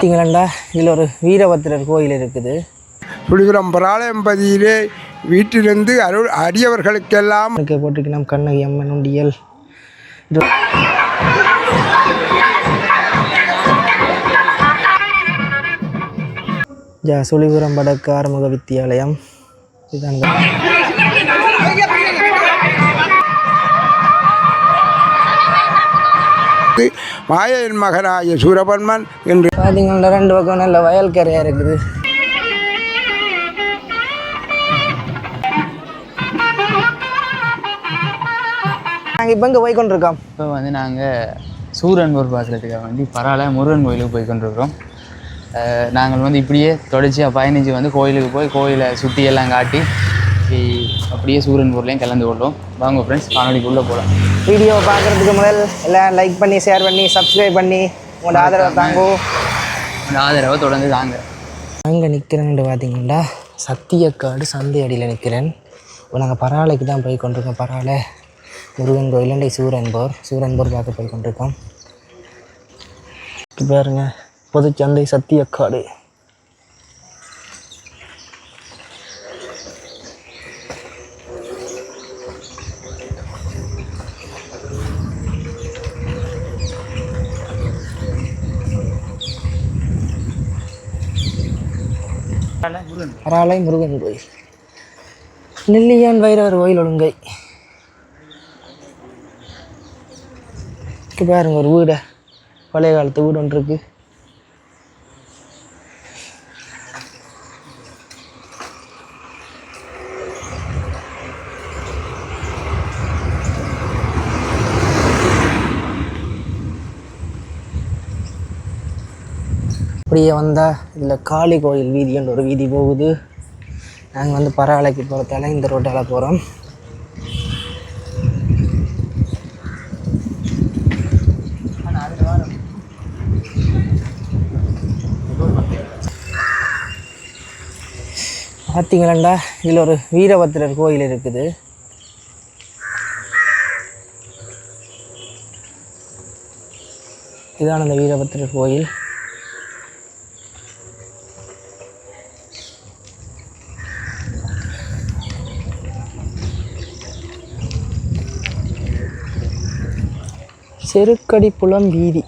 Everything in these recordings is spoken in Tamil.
பார்த்தீங்களா, இதில் ஒரு வீரபத்திரர் கோயில் இருக்குது. சுழிபுரம் பராலயம்பதியிலே வீட்டிலிருந்து அடியவர்களுக்கெல்லாம் போட்டிருக்கணும் கண்ணகி அம்மன் உண்டியல். சுழிபுரம் வடக்கு ஆறுமுக வித்தியாலயம். இதுதான் மாயன் மகனாய சூரபன்மன் என்று பார்த்தீங்கன்னா 2 பக்கம் நல்ல வயல்கரையாக இருக்குது. நாங்கள் இப்போ இங்கே போய் கொண்டிருக்கோம். இப்போ நாங்கள் சூரன்பூர் பார்க்குறதுக்காக வேண்டி பரவாயில்ல முருகன் கோயிலுக்கு போய் கொண்டிருக்கிறோம். நாங்கள் இப்படியே தொடர்ச்சியாக பயணிச்சு கோயிலுக்கு போய் கோயிலை சுற்றி எல்லாம் காட்டி அப்படியே சூரன்பூர்லேயும் கலந்து கொள்ளும். வாங்க ஃப்ரெண்ட்ஸ், காணொலிக்குள்ளே போகலாம். வீடியோ பார்க்குறதுக்கு முதல் எல்லாம் லைக் பண்ணி ஷேர் பண்ணி சப்ஸ்கிரைப் பண்ணி உங்களோட ஆதரவை தாங்கோ. உங்களோட ஆதரவை தொடர்ந்து தாங்க. அங்கே நிற்கிறேன்னு பார்த்தீங்கன்னா சத்தியக்காடு சந்தை அடியில் நிற்கிறேன். இப்போ நாங்கள் பரவாயில்லைக்கு தான் போய் கொண்டிருக்கோம். பரவாயில்ல முருகன் கோயிலண்டை சூரன்பூர் பார்க்க போய் கொண்டிருக்கோம். பாருங்க, பொதுச்சந்தை சத்தியக்காடு. பராலை முருகன் கோயில், நெல்லியான் வைரவர் கோயில் ஒழுங்கை. பாருங்க, ஒரு வீடு, பழைய காலத்து வீடு ஒன்று இருக்கு. அப்படியே வந்தால் இதில் காளி கோயில் வீதின்னு ஒரு வீதி போகுது. நாங்கள் பரவாயில்லைக்கு போகிறதால இந்த ரோட்டால் போகிறோம். பார்த்தீங்களா, இதில் ஒரு வீரபத்திரர் கோயில் இருக்குது. இதுதான் அந்த வீரபத்திரர் கோயில். செருக்கடிப்புலம் வீதி.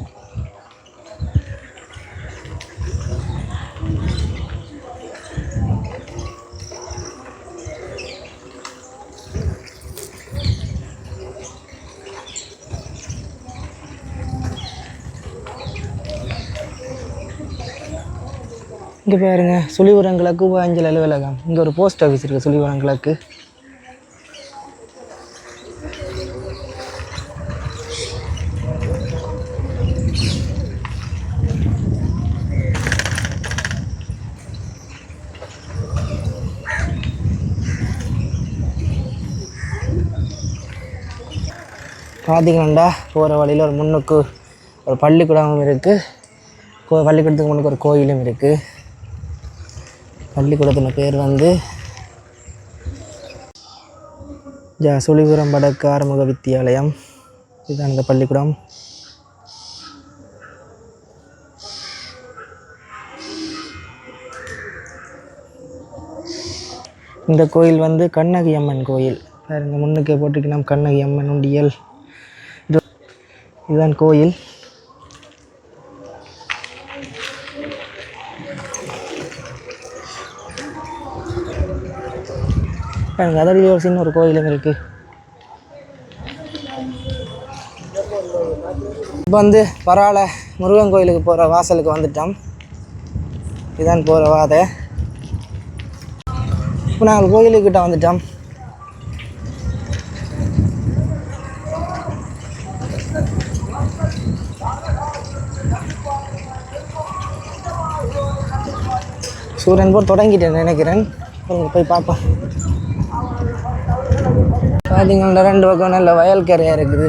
இங்கே பாருங்க, சுழிபுரம் கிழக்கு அஞ்சல் அலுவலகம். இங்கே ஒரு போஸ்ட் ஆஃபீஸ் இருக்குது சுழிபுரம் கிழக்கு. பார்த்தீங்கன்னாண்டா போகிற வழியில் ஒரு முன்னுக்கு ஒரு பள்ளிக்கூடமும் இருக்குது. பள்ளிக்கூடத்துக்கு முன்னுக்கு ஒரு கோயிலும் இருக்குது. பள்ளிக்கூடத்தின் பேர் சுழிபுரம் வடக்கு ஆறுமுக வித்தியாலயம். இதுதான் இந்த பள்ளிக்கூடம். இந்த கோயில் கண்ணகி அம்மன் கோயில். பாருங்க, முன்னுக்கே போட்டிருக்கணும் கண்ணகி அம்மன் உண்டியல். இதுதான் கோயில். பாருங்க, அதில் ஒரு சின்ன ஒரு கோயிலும் இருக்குது. இப்போ பரவாயில்ல முருகன் கோயிலுக்கு போகிற வாசலுக்கு வந்துட்டோம். இதுதான் போகிற வாதை. இப்போ நாங்கள் கோயிலுக்கிட்ட வந்துட்டோம். சூரன்பூர் தொடங்கிட்டேன் நினைக்கிறேன். போய் பார்ப்போம். பார்த்தீங்கன்னா 2 பக்கம் நல்ல வயல்கரையாக இருக்குது.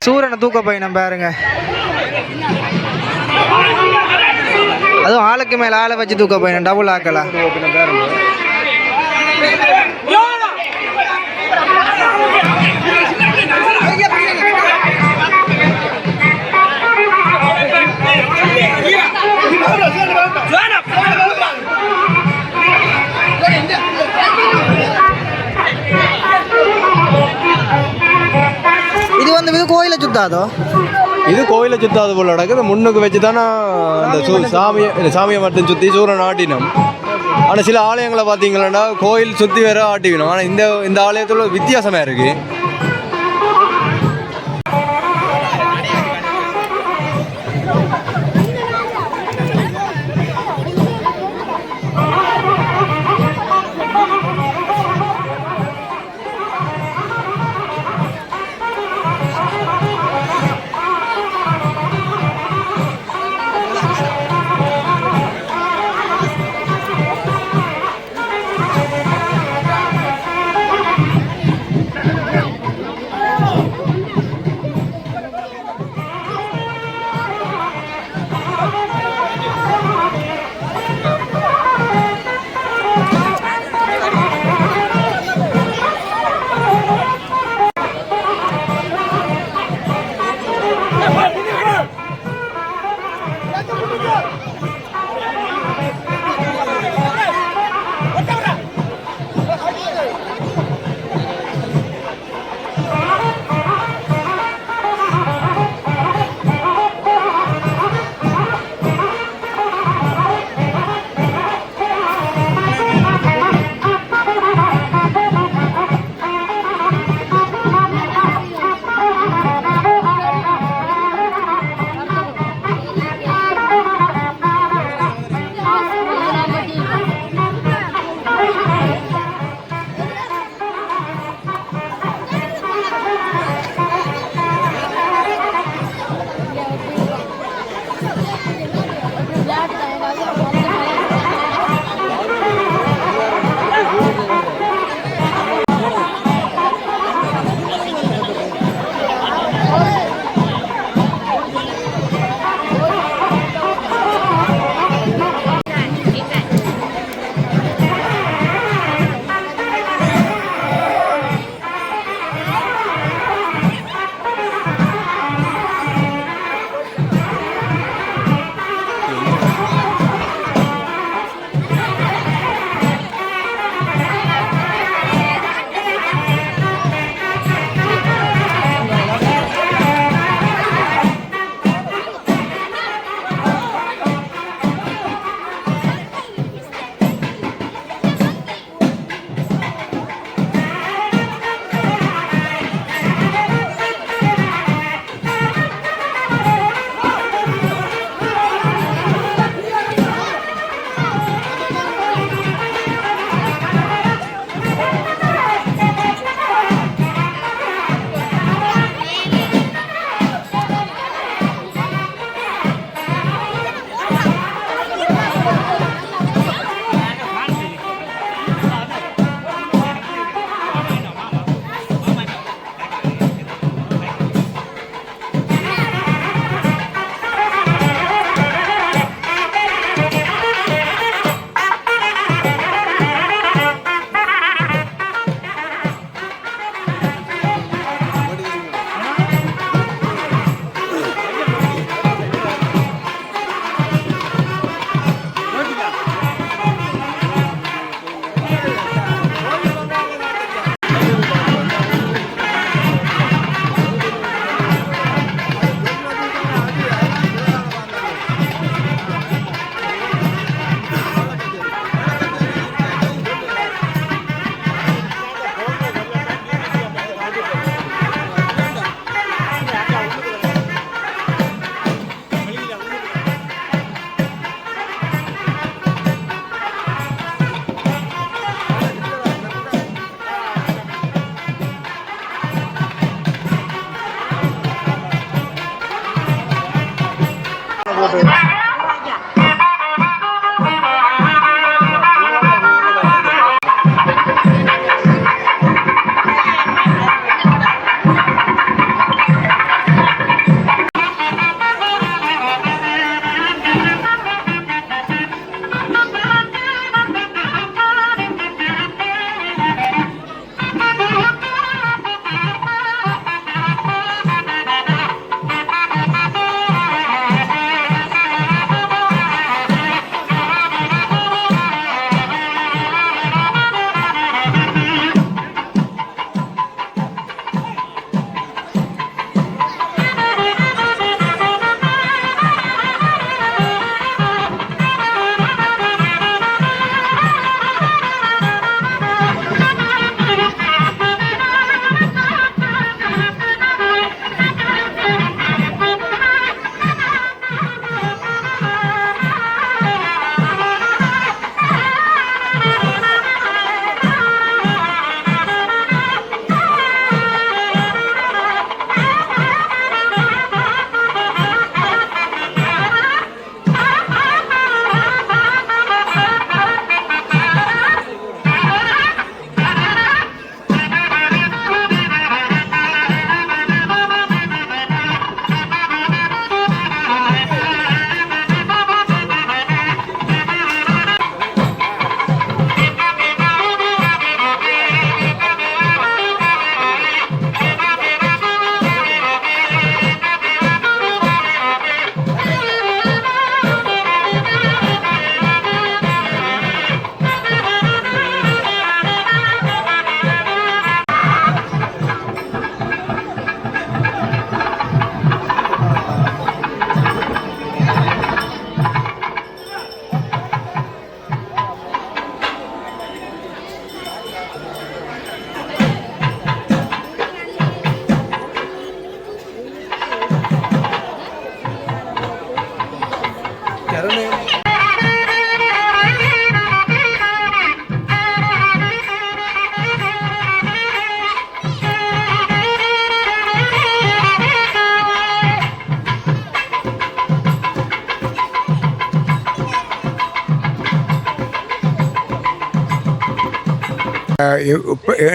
சூரனை தூக்க பயணம் பாருங்க. அதுவும் ஆளுக்கு மேலே ஆளை வச்சு தூக்க பயணம், டபுள் ஆக்கலாம். இது வந்து இது கோயிலை சுத்தாதோ? இது கோயிலை சுத்தாது போல நடக்குது. முன்னுக்கு வச்சு தானே அந்த சாமியை மட்டும் சுற்றி சூரன் ஆட்டினோம். ஆனால் சில ஆலயங்களை பார்த்தீங்கன்னா கோயில் சுற்றி வேற ஆட்டிக்கணும். ஆனால் இந்த ஆலயத்தில் வித்தியாசமாக இருக்குது.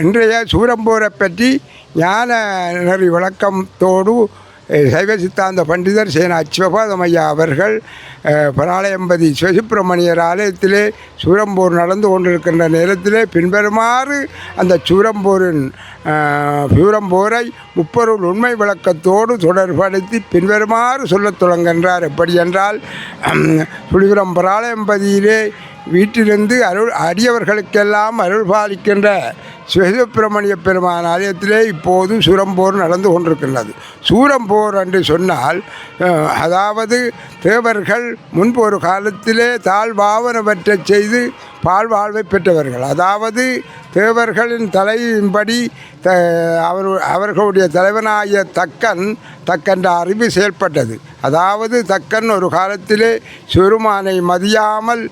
இன்றைய சூரம்போரை பற்றி ஞான நெறி விளக்கத்தோடு சைவ சித்தாந்த பண்டிதர் சேன சிவபாதம் ஐயா அவர்கள் பராலயம்பதி சிவசுப்பிரமணியர் ஆலயத்திலே சூரம்போர் நடந்து கொண்டிருக்கின்ற நேரத்திலே பின்வருமாறு அந்த சூரம்போரை முப்பொருள் உண்மை விளக்கத்தோடு தொடர்படுத்தி பின்வருமாறு சொல்லத் தொடங்குகின்றார். எப்படி என்றால், சுழிபுரம் பராலயம்பதியிலே வீட்டிலிருந்து அடியவர்களுக்கெல்லாம் அருள் பாலிக்கின்ற சிவசுப்பிரமணிய பெருமான் ஆலயத்திலே இப்போது சூரம்போர் நடந்து கொண்டிருக்கின்றது. சூரம்போர் என்று சொன்னால், அதாவது தேவர்கள் முன்பு ஒரு காலத்திலே தாழ்வாவனவற்றை செய்து பால்வாழ்வை பெற்றவர்கள். அதாவது தேவர்களின் தலையின்படி அவர்களுடைய தலைவனாகிய தக்கன் அறிவு செயல்பட்டது. அதாவது தக்கன் ஒரு காலத்திலே சிறுமானை மதியாமல்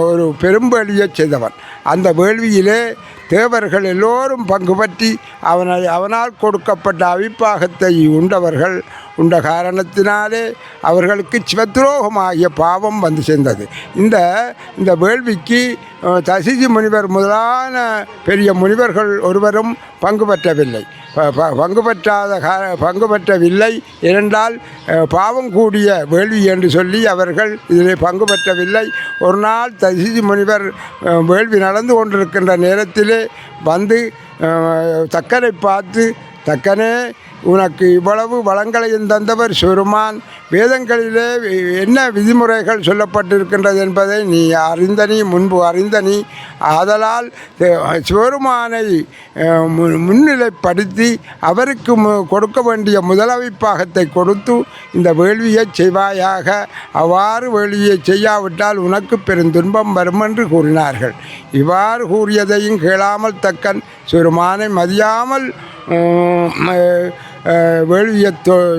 ஒரு பெரும்பேழியை செய்தவன். அந்த வேள்வியிலே தேவர்கள் எல்லோரும் பங்கு பற்றி அவனால் கொடுக்கப்பட்ட அவிப்பாகத்தை உண்ட காரணத்தினாலே அவர்களுக்கு சிவத்ரோகமாகிய பாவம் வந்து சேர்ந்தது. இந்த வேள்விக்கு தசிஜி முனிவர் முதலான பெரிய முனிவர்கள் ஒருவரும் பங்கு பெற்றவில்லை. இரண்டால் பாவம் கூடிய வேள்வி என்று சொல்லி அவர்கள் இதில் பங்கு பெற்றவில்லை. ஒரு நாள் தசிஜி முனிவர் வேள்வி நடந்து கொண்டிருக்கின்ற நேரத்திலே வந்து தக்கனை பார்த்து, தக்கனே, உனக்கு இவ்வளவு வளங்களையும் தந்தவர் சிவருமான். வேதங்களிலே என்ன விதிமுறைகள் சொல்லப்பட்டிருக்கின்றது என்பதை முன்பு அறிந்த நீ ஆதலால் சிவருமானை முன்னிலைப்படுத்தி அவருக்கு கொடுக்க வேண்டிய முதலவிப்பாகத்தை கொடுத்து இந்த வேள்வியை செய்வாயாக. அவ்வாறு வேள்வியை செய்யாவிட்டால் உனக்கு பெருந்துன்பம் வரும் என்று கூறினார்கள். இவ்வாறு கூறியதையும் கேளாமல் தக்கன் சிவருமானை மதியாமல் வேள்வியை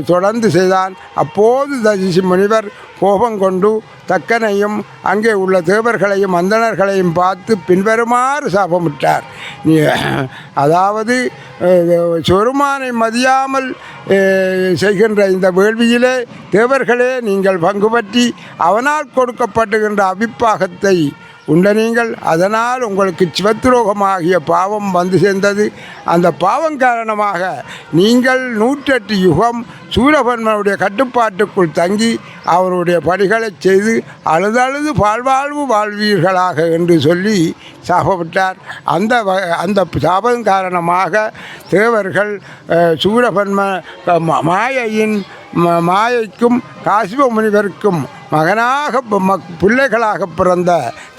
தொடர்ந்து செய்தான். அப்போது தசிசி முனிவர் கோபம் கொண்டு தக்கனையும் அங்கே உள்ள தேவர்களையும் அந்தணர்களையும் பார்த்து பின்வருமாறு சாபமிட்டார். அதாவது சிவருமானை மதியாமல் செய்கின்ற இந்த வேள்வியிலே தேவர்களே, நீங்கள் பங்கு பற்றி அவனால் கொடுக்கப்படுகின்ற அபிப்பாகத்தை உண்ட நீங்கள், அதனால் உங்களுக்கு சிவத்துரோகமாகிய பாவம் வந்து சேர்ந்தது. அந்த பாவம் காரணமாக நீங்கள் 108 யுகம் சூரபன்மனுடைய கட்டுப்பாட்டுக்குள் தங்கி அவருடைய பணிகளை செய்து அழுதழுது பால்வாழ்வு வாழ்வீர்களாக என்று சொல்லி சாபப்பட்டார். அந்த சாபம் காரணமாக தேவர்கள் சூரபன்ம மாயைக்கும் காசிப முனிவருக்கும் பிள்ளைகளாக பிறந்த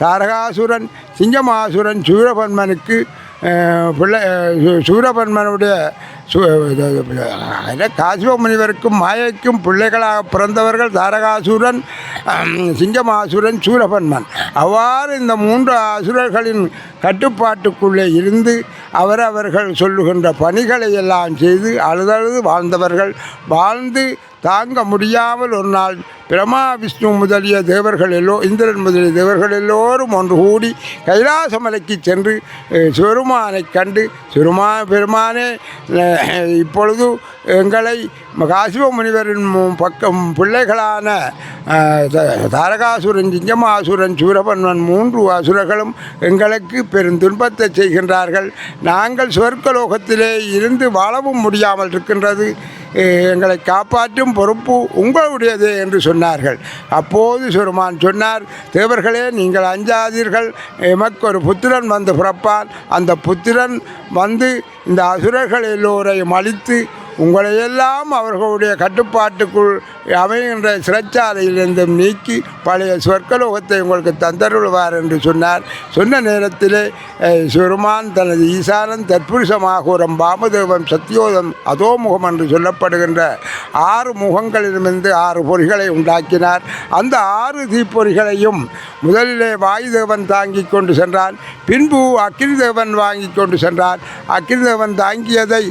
தாரகாசுரன், சிங்கமாசுரன் சூரபன்மனுக்கு சூரபன்மனுடைய காசிப முனிவருக்கும் மாயைக்கும் பிள்ளைகளாக பிறந்தவர்கள் தாரகாசுரன், சிங்கமாசுரன், சூரபன்மன். அவ்வாறு இந்த 3 அசுரர்களின் கட்டுப்பாட்டுக்குள்ளே இருந்து அவர்கள் சொல்லுகின்ற பணிகளை எல்லாம் செய்து அழுதழுது வாழ்ந்தவர்கள். வாழ்ந்து தாங்க முடியாமல் ஒரு நாள் பிரமா விஷ்ணு முதலிய தேவர்கள் இந்திரன் முதலிய தேவர்கள் எல்லோரும் ஒன்று கூடி கைலாசமலைக்கு சென்று சிவருமானை கண்டு, பெருமானே, இப்பொழுது எங்களை காசிப முனிவரின் பக்கம் பிள்ளைகளான தாரகாசுரன், சிங்கமாசுரன், சூரபன்மன் 3 அசுரர்களும் எங்களுக்கு பெருந்துன்பத்தை செய்கின்றார்கள். நாங்கள் சொர்க்கலோகத்திலே இருந்து வாழவும் முடியாமல் இருக்கின்றது. எங்களை காப்பாற்றும் பொறுப்பு உங்களுடையதே என்று சொன்னார்கள். அப்போது சிவருமான் சொன்னார், தேவர்களே, நீங்கள் அஞ்சாதீர்கள். எமக்கு ஒரு புத்திரன் வந்து பிறப்பான். அந்த புத்திரன் வந்து இந்த அசுரர்கள் எல்லோரையும் அழித்து உங்களையெல்லாம் அவர்களுடைய கட்டுப்பாட்டுக்குள் அமைகின்ற சிறைச்சாலையிலிருந்தும் நீக்கி பழைய சொர்க்கலோகத்தை உங்களுக்கு தந்தருள்வார் என்று சொன்னார். சொன்ன நேரத்திலே சிவருமான் தனது ஈசானன் தற்புருஷமாகூரம் பாமதேவம் சத்தியோதம் அதோமுகம் என்று சொல்லப்படுகின்ற 6 முகங்களிலிருந்து 6 பொறிகளை உண்டாக்கினார். அந்த 6 தீப்பொறிகளையும் முதலிலே வாயுதேவன் தாங்கி கொண்டு சென்றான். பின்பு அக்கினிதேவன் வாங்கி கொண்டு சென்றான். அக்கினிதேவன் தாங்கியதை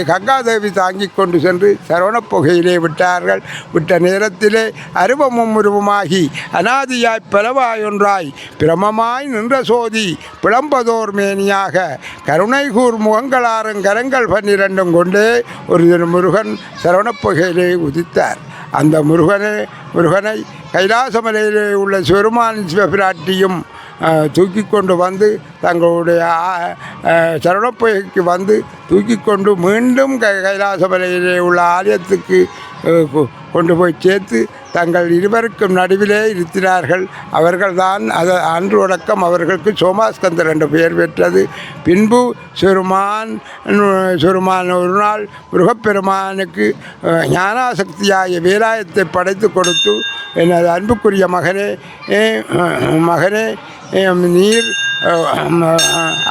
கங்காதேவி தாங்கி கொண்டு சென்று சரவணப்புகையிலே விட்ட நேரத்திலே அருவமும் உருவமாகி அனாதியாய் பலவாயொன்றாய் பிரமமாய் நின்ற சோதி பிளம்பதோர் மேனியாக கருணைகூர் முகங்களாரும் கரங்கள் 12 கொண்டே ஒரு முருகன் சரவணப்புகையிலே உதித்தார். அந்த முருகனை கைலாசமலையிலே உள்ள சிவருமான் சிவபிராட்டியும் தூக்கி கொண்டு வந்து தங்களுடைய சரணப்பைக்கு வந்து தூக்கி கொண்டு மீண்டும் கைலாசமலையிலே உள்ள ஆலயத்துக்கு கொண்டு போய் சேர்த்து தங்கள் இருவருக்கும் நடுவிலே இருத்தினார்கள். அவர்கள்தான் அன்று தொடக்கம் அவர்களுக்கு சோமாஸ்கந்தர் என்ற பெயர் பெற்றது. பின்பு சுருமான் ஒரு நாள் முருகப்பெருமானுக்கு ஞானாசக்தியாகிய வேலாயத்தை படைத்து கொடுத்து, எனது அன்புக்குரிய மகனே நீர்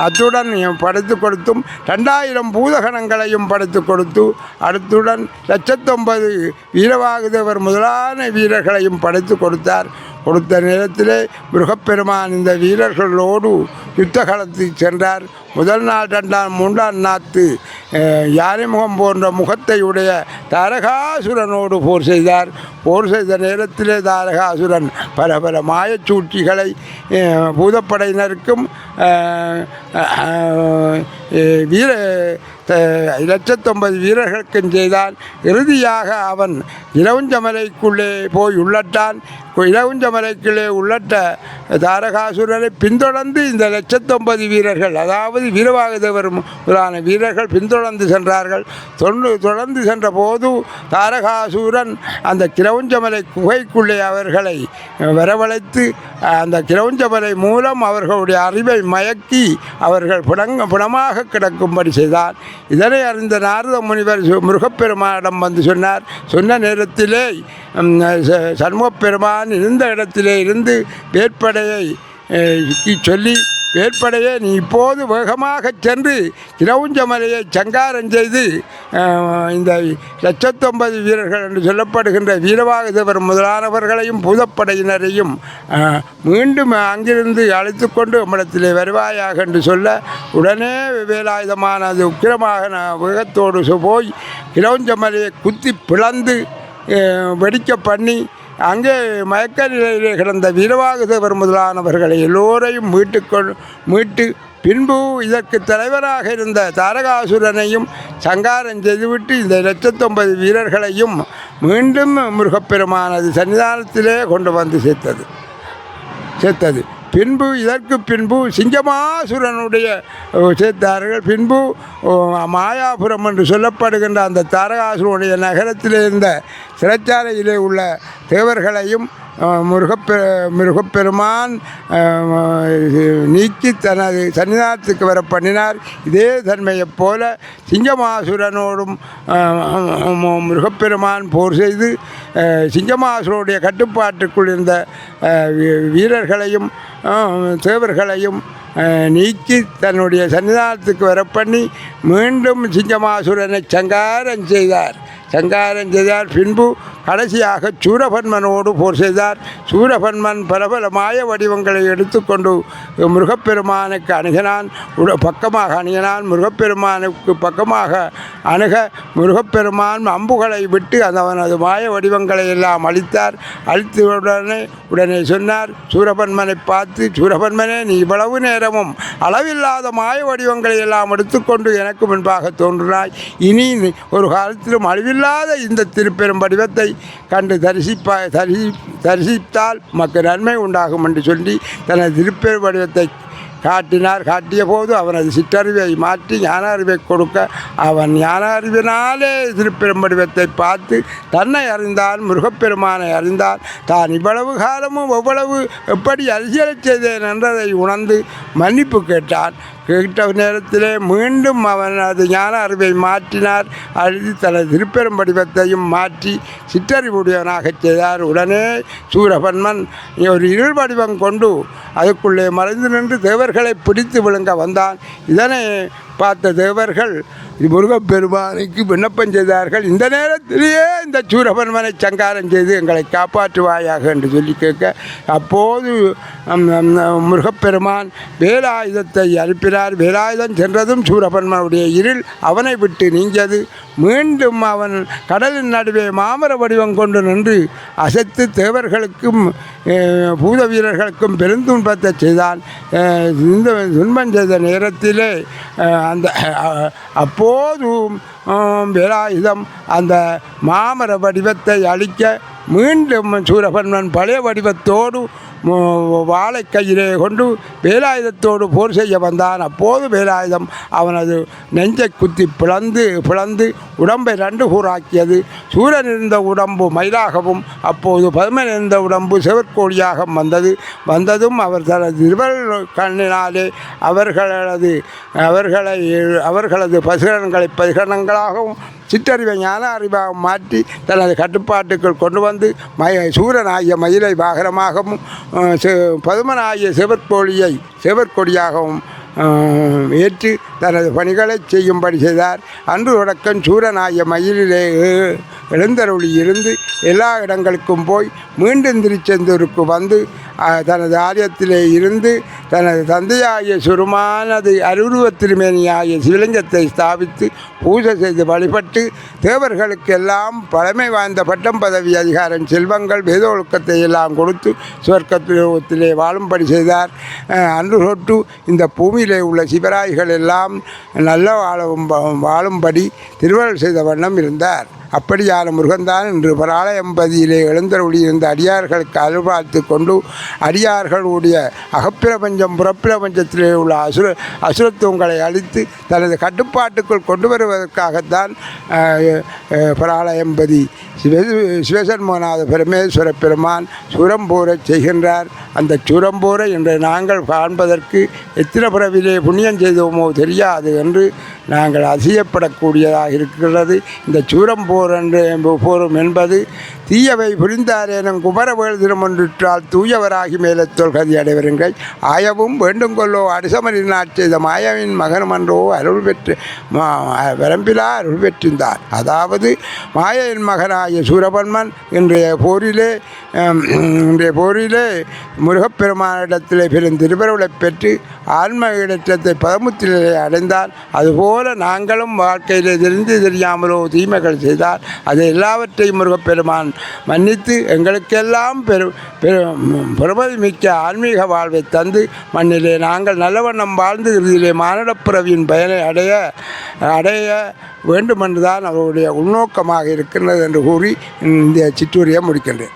அத்துடன் படைத்து கொடுத்தும் 2000 பூதகணங்களையும் படைத்து கொடுத்து, அடுத்துடன் 109 வீரவாகுதேவர் முதலான வீரர்களையும் படைத்து கொடுத்தார். கொடுத்த நேரத்திலே முருகப்பெருமான் இந்த வீரர்களோடு யுத்த களத்துக்கு சென்றார். முதல் நாள் 2ஆம் 3ஆம் நாத்து யானை முகம் போன்ற முகத்தை உடைய தாரகாசுரனோடு போர் செய்தார். போர் செய்த நேரத்திலே தாரகாசுரன் பல மாயச்சூழ்ச்சிகளை பூதப்படையினருக்கும் 109 வீரர்களுக்கும் செய்தான். இறுதியாக அவன் இலவுஞ்சமலைக்குள்ளே போய் உள்ளட்டான். இலவுஞ்சமலைக்குள்ளே உள்ளட்ட தாரகாசுரனை பின்தொடர்ந்து இந்த 109 வீரர்கள், அதாவது வீரவாகுதேவர் முதலான வீரர்கள் பின்தொடர்ந்து சென்றார்கள். தொடர்ந்து சென்ற போது தாரகாசுரன் அந்த கிரவுஞ்சமலை குகைக்குள்ளே அவர்களை வரவழைத்து அந்த கிரவுஞ்சமலை மூலம் அவர்களுடைய அறிவை மயக்கி அவர்கள் புணமாக கிடக்கும்படி செய்தார். இதனை அறிந்த நாரத முனிவர் முருகப்பெருமானிடம் வந்து சொன்னார். சொன்ன நேரத்திலே சண்முகப்பெருமான் இருந்த இடத்திலே இருந்து வேற்படையை சொல்லி, வேற்படையே நீ இப்போது வேகமாக சென்று கிரவுஞ்சமலையை சங்காரம் செய்து இந்த 109 வீரர்கள் என்று சொல்லப்படுகின்ற வீரவாகுதேவர் முதலானவர்களையும் பூதப்படையினரையும் மீண்டும் அங்கிருந்து அழைத்து கொண்டு நம்மிடத்திலே வருவாயாக என்று சொல்ல, உடனே வேலாயுதமான அது உக்கிரமாக வேகத்தோடு போய் கிரவுஞ்சமலையை குத்தி பிளந்து வெடிக்க பண்ணி அங்கே மயக்க நிலையிலே கிடந்த வீரவாகுதேவர் முதலானவர்களை எல்லோரையும் மீட்டு பின்பு இதற்கு தலைவராக இருந்த தாரகாசுரனையும் சங்காரம் செய்துவிட்டு இந்த 109 வீரர்களையும் மீண்டும் முருகப்பெருமானது சன்னிதானத்திலே கொண்டு வந்து சேர்த்தது. இதற்கு பின்பு சிங்கமாசுரனுடைய சேர்த்தார்கள். பின்பு மாயாபுரம் என்று சொல்லப்படுகின்ற அந்த தாரகாசுரனுடைய நகரத்தில் இருந்த சிறைச்சாலையிலே உள்ள தேவர்களையும் முருகப்பெருமான் நீக்கி தனது சன்னிதானத்துக்கு வர பண்ணினார். இதே தன்மையைப் போல சிங்கமாசுரனோடும் முருகப்பெருமான் போர் செய்து சிங்கமாசுரனுடைய கட்டுப்பாட்டுக்குள் இருந்த வீரர்களையும் தேவர்களையும் நீக்கி தன்னுடைய சன்னிதானத்துக்கு வர பண்ணி மீண்டும் சிங்கமாசுரனை சங்காரம் செய்தார். பின்பு கடைசியாக சூரபன்மனோடு போர் செய்தார். சூரபன்மன் பல மாய வடிவங்களை எடுத்துக்கொண்டு முருகப்பெருமானுக்கு அணுகினான். முருகப்பெருமானுக்கு பக்கமாக அணுக முருகப்பெருமான் அம்புகளை விட்டு அவனது மாய வடிவங்களை எல்லாம் அழித்தார். உடனே சொன்னார் சூரபன்மனை பார்த்து, சூரபன்மனே, நீ இவ்வளவு நேரமும் அளவில்லாத மாய வடிவங்களை எல்லாம் எடுத்துக்கொண்டு எனக்கு முன்பாக தோன்றினாய். இனி ஒரு காலத்திலும் அழிவில்லாத இந்த திருப்பெரும் வடிவத்தை கண்டு தரிசித்தால் மக்கள் நன்மை உண்டாகும் என்று சொல்லி தனது திருப்பெரும் வடிவத்தை காட்டிய போது அவனது சிற்றறிவை மாற்றி ஞான அறிவை கொடுக்க, அவன் ஞான அறிவினாலே திருப்பெரும் வடிவத்தை பார்த்து தன்னை அறிந்தான், முருகப்பெருமானை அறிந்தான். தான் இவ்வளவு காலமும் எப்படி அரசியலை செய்தேன் என்றதை உணர்ந்து மன்னிப்பு கேட்டான். கேட்ட நேரத்திலே மீண்டும் அவனது ஞான அறிவை மாற்றினார். அழுதி தனது திருப்பெரும் வடிவத்தையும் மாற்றி சிற்றறிவுடையவனாக செய்தார். உடனே சூரபன்மன் ஒரு இருள் வடிவம் கொண்டு அதுக்குள்ளே மறைந்து நின்று தேவர்களை பிடித்து விழுங்க வந்தான். இதனை பார்த்த தேவர்கள் முருகப்பெருமானுக்கு விண்ணப்பம் செய்தார்கள். இந்த நேரத்திலேயே இந்த சூரபன்மனை சங்காரம் செய்து எங்களை காப்பாற்றுவாயாக என்று சொல்லி கேட்க, அப்போது முருகப்பெருமான் வேலாயுதத்தை அனுப்பினார். வேலாயுதம் சென்றதும் சூரபன்மனுடைய இருள் அவனை விட்டு நீங்கியது. மீண்டும் அவன் கடலின் நடுவே மாமர வடிவம் கொண்டு நின்று அசைத்து தேவர்களுக்கும் பூத வீரர்களுக்கும் பெருந்துன்பத்தை செய்தான். இந்த துன்பம் செய்த நேரத்திலே அப்போதும் வேலாயுதம் அந்த மாமர வடிவத்தை அழிக்க மீண்டும் சூரபன்மன் பழைய வடிவத்தோடு வாழை கையிலே கொண்டு வேலாயுதத்தோடு போர் செய்ய வந்தான். அப்போது வேலாயுதம் அவனது நெஞ்சை குத்தி பிளந்து உடம்பை 2 கூறாக்கியது. சூரன் இருந்த உடம்பு மயிலாகவும் அப்போது பதுமன் இருந்த உடம்பு செவற்கோழியாக வந்ததும் அவர் தனது இருவல் கண்ணினாலே அவர்களது பசுகணங்களாகவும் சிற்றறிவை ஞான அறிவாக மாற்றி தனது கட்டுப்பாட்டுக்குள் கொண்டு வந்து சூரனாகிய மயிலை வாகனமாகவும் பதுமனாகிய செவற்கொடியாகவும் ஏற்று தனது பணிகளை செய்யும்படி செய்தார். அன்று தொடக்கம் சூரனாகிய மயிலிலே எழுந்தருளி இருந்து எல்லா இடங்களுக்கும் போய் மீண்டும் திருச்செந்தூருக்கு வந்து தனது ஆலயத்திலே இருந்து தனது தந்தையாகிய சுருமானது அருவுருவத்திருமேனியாகிய சிவலிங்கத்தை ஸ்தாபித்து பூஜை செய்து வழிபட்டு தேவர்களுக்கெல்லாம் பழமை வாய்ந்த பட்டம் பதவி அதிகாரம் செல்வங்கள் வேதொழுக்கத்தை எல்லாம் கொடுத்து சுவர்க்கத்திலே வாழும்படி செய்தார். அன்று தொட்டு இந்த பூமியிலே உள்ள சிவராய்கள் எல்லாம் நல்ல வாழும்படி திருவருள் செய்த வண்ணம் இருந்தார். அப்படியான முருகன்தான் இன்று பராலயம்பதியிலே எழுந்தருளி இருந்த அடியார்களுக்கு அருள்பார்த்து கொண்டு அடியார்களுடைய அகப்பிரபஞ்சம் புறப்பிரபஞ்சத்திலே உள்ள அசுரத்துவங்களை அழித்து தனது கட்டுப்பாட்டுக்குள் கொண்டு வருவதற்காகத்தான் பராலயம்பதி சிவசண்முகநாத பரமேஸ்வர பெருமான் சூரம்போரச் செய்கின்றார். அந்த சூரம்போரை இன்று நாங்கள் காண்பதற்கு எத்தனை பிறவிலே புண்ணியம் செய்தோமோ தெரியாது என்று நாங்கள் அதிசயப்படக்கூடியதாக இருக்கிறது. இந்த சூரம்போரும் என்பது தீயவை புரிந்தாரேனும் குமரவேள் திருமொன்றிற்றால் தூயவராகி மேலத்தோல் கதி அடைவருங்கள் ஆயவும் வேண்டுங்கொள்ளோ அடிசமரின் செய்த மாயாவின் மகனமன்றோ அருள் பெற்று வரம்பிலா அருள் பெற்றிருந்தார். அதாவது மாயையின் மகனாகிய சூரபன்மன் இன்றைய போரிலே முருகப்பெருமானிடத்திலே பெரும் திருவருளை பெற்று ஆன்ம இடத்தை பதமுத்திலே அடைந்தார். அதுபோல நாங்களும் வாழ்க்கையிலே தெரியாமலோ தீமைகள் செய்தால் அதை எல்லாவற்றையும் முருகப்பெருமான் மன்னித்து எங்களுக்கெல்லாம் பெருமதி மிக்க ஆன்மீக வாழ்வை தந்து மண்ணிலே நாங்கள் நல்லவண்ணம் வாழ்ந்து இறுதியிலே மானிடப்பிறவியின் பயனை அடைய வேண்டுமென்றுதான் அவருடைய உள்நோக்கமாக இருக்கின்றது என்று கூறி இந்த சிற்றூரையை முடிக்கின்றேன்.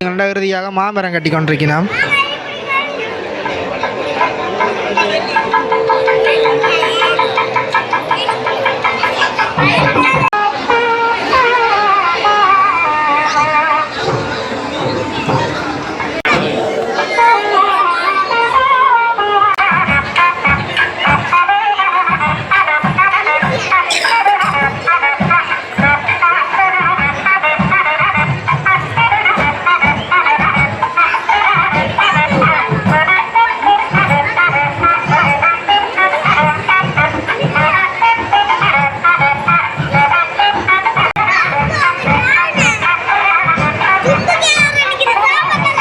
இறுதியாக மாமரம் கட்டி கொண்டிருக்கிறோம்.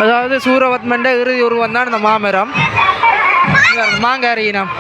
அதாவது சூரபத்மண்ட இறுதி உருவம் தான் இந்த மாமரம். மாங்காரி இனம்.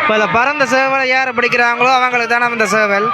இப்போ இந்த பறந்த சேவலை யார் பிடிக்கிறாங்களோ அவங்களுக்கு தானே இந்த சேவல்.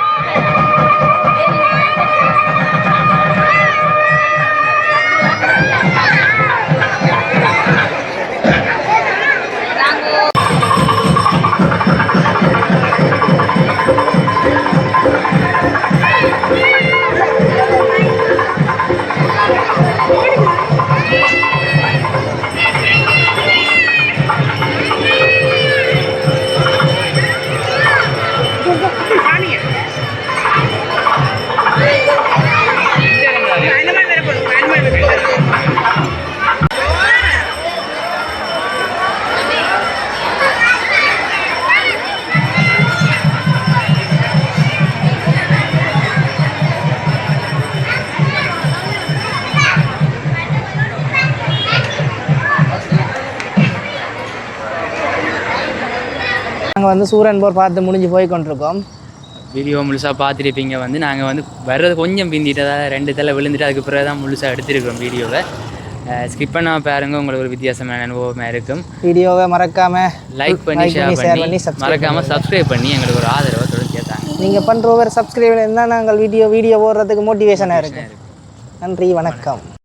நாங்கள் வந்து சூரன் போர் பார்த்து முடிஞ்சு போய் கொண்டிருக்கோம். வீடியோ முழுசாக பார்த்துருப்பீங்க. வந்து நாங்கள் வந்து வர்றது கொஞ்சம் பிந்திட்டதாக 2 தலை விழுந்துட்டு அதுக்கு பிறகு தான் முழுசாக எடுத்துருக்கோம் வீடியோவை. ஸ்கிப் பண்ணால் பாருங்கள், உங்களுக்கு ஒரு வித்தியாசமான அனுபவமாக இருக்கும். வீடியோவை மறக்காமல் லைக் பண்ணி ஷேர் பண்ணி மறக்காமல் சப்ஸ்கிரைப் பண்ணி எங்களுக்கு ஒரு ஆதரவை தொடர்ந்து கேட்டாங்க. நீங்கள் பண்ணுற ஒவ்வொரு சப்ஸ்கிரைப் இருந்தால் நாங்கள் வீடியோ போடுறதுக்கு மோட்டிவேஷனாக இருக்கும். நன்றி, வணக்கம்.